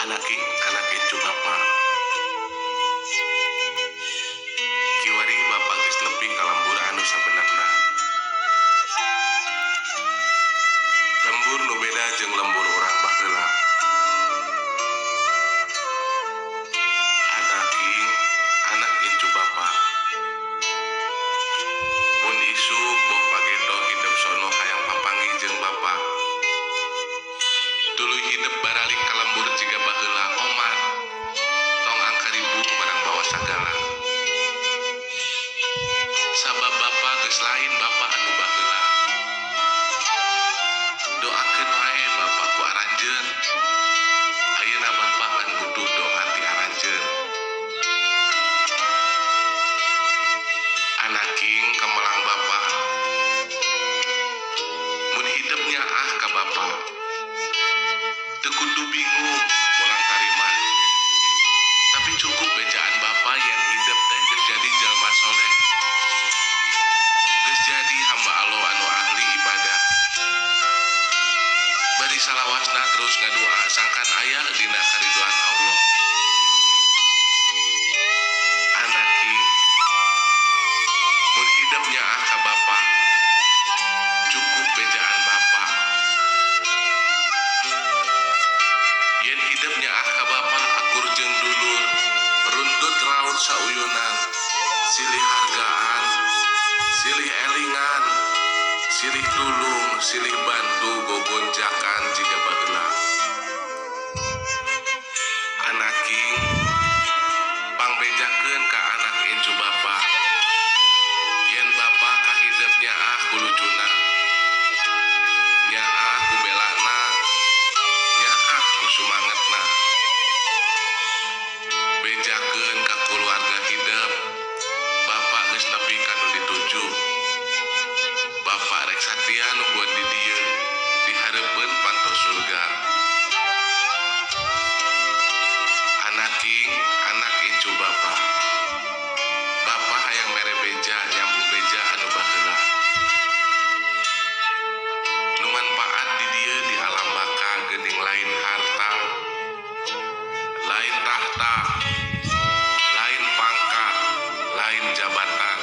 anak itu Bapak. Kiwari Bapak geus nepi ka lembur anu sabenerna. Lembur nu beda jeung lembur urang baheula. Anak incu Bapak. Mun isuk boh pageto hidup sono hayang papanggih jeung Bapak. Tuluy hidup baralik ka lembur jiga baheula omat. Tong angkaribu barang bawa sagala. Sabab Bapak geus lain Bapak anu baheula. Doakeun wae Bapak ku aranjeun. Ayeuna Bapak kan butuh doa ti aranjeun. Anaking kemelang Bapak. Mun hidupnya ka Bapak. Teu kudu bingung molang tarima. Tapi cukup bejaan Bapak yang hidup teh geus jadi jalma soleh. Geus jadi hamba Allah anu ahli ibadah. Bari salawasna terus ngadua sangkan aya dina kariduan Allah. Anaking mun hidupnya ka Bapak. Cukup bejaan Bapak. Yen hidupnya ka Bapak akur jeung dulur. Runtut raut sauyunan. Silih hargaan. Silih elingan. Silih tulung. Silih bantu gogonjakan jiga baheula. Anaking pangbejakeun ka anak incu Bapak. Yen Bapak ka hidupnya kulucuna. Nyaah ku belana. Nyaah ku sumangetna. Bejakeun ka keluarga hidup. Bapak geus nepi ka nu dituju. Bapak rek satria nu buat di dieu dihareupeun pantos surga. Anaking anak incu Bapak. Bapak hayang mere beja nyambung beja anu baheula. Nu manfaat di dieu di alam baka geuning lain harta, lain tahta, lain pangkat, lain jabatan.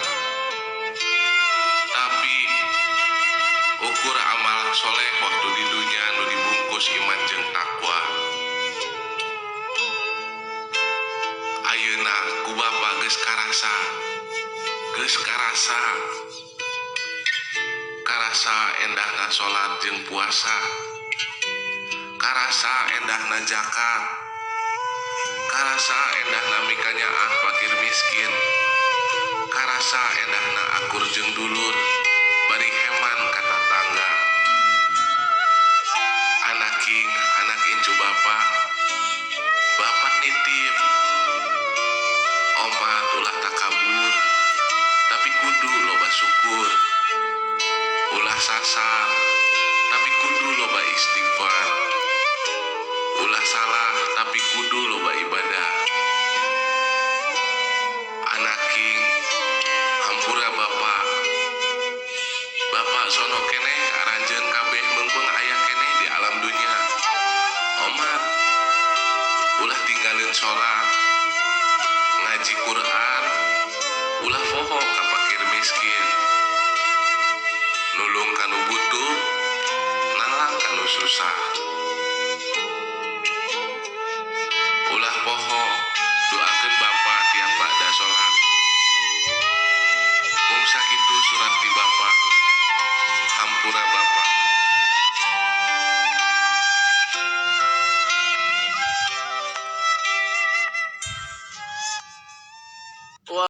Tapi ukur amal soleh waktu di dunia nu dibungkus iman jeung takwa. Ayeuna ku Bapak geus karasa. Geus karasa. Karasa endahna salat jeung puasa. Karasa endahna zakat. Karasa endahna mikanyaah fakir miskin. Karasa endahna akur jeung dulur. Bari heman ka tatangga. Anaking anak incu Bapak. Bapak nitip. Omat ulah takabur. Tapi kudu loba syukur. Ulah sasar. Tapi kudu loba istighfar. Ulah salah. Tapi kudu loba ibadah. Anaking hampura Bapak. Bapak sono keneh aranjeun kabeh meungpeung aya keneh di alam dunia. Omat ulah tinggalin sholat, ngaji Quran, ulah poho ka fakir miskin, nulung kanu butuh, nalang kanu susah. Ulah poho doakeun Bapak tiap bada sholat. Mung sakitu surat ti Bapak.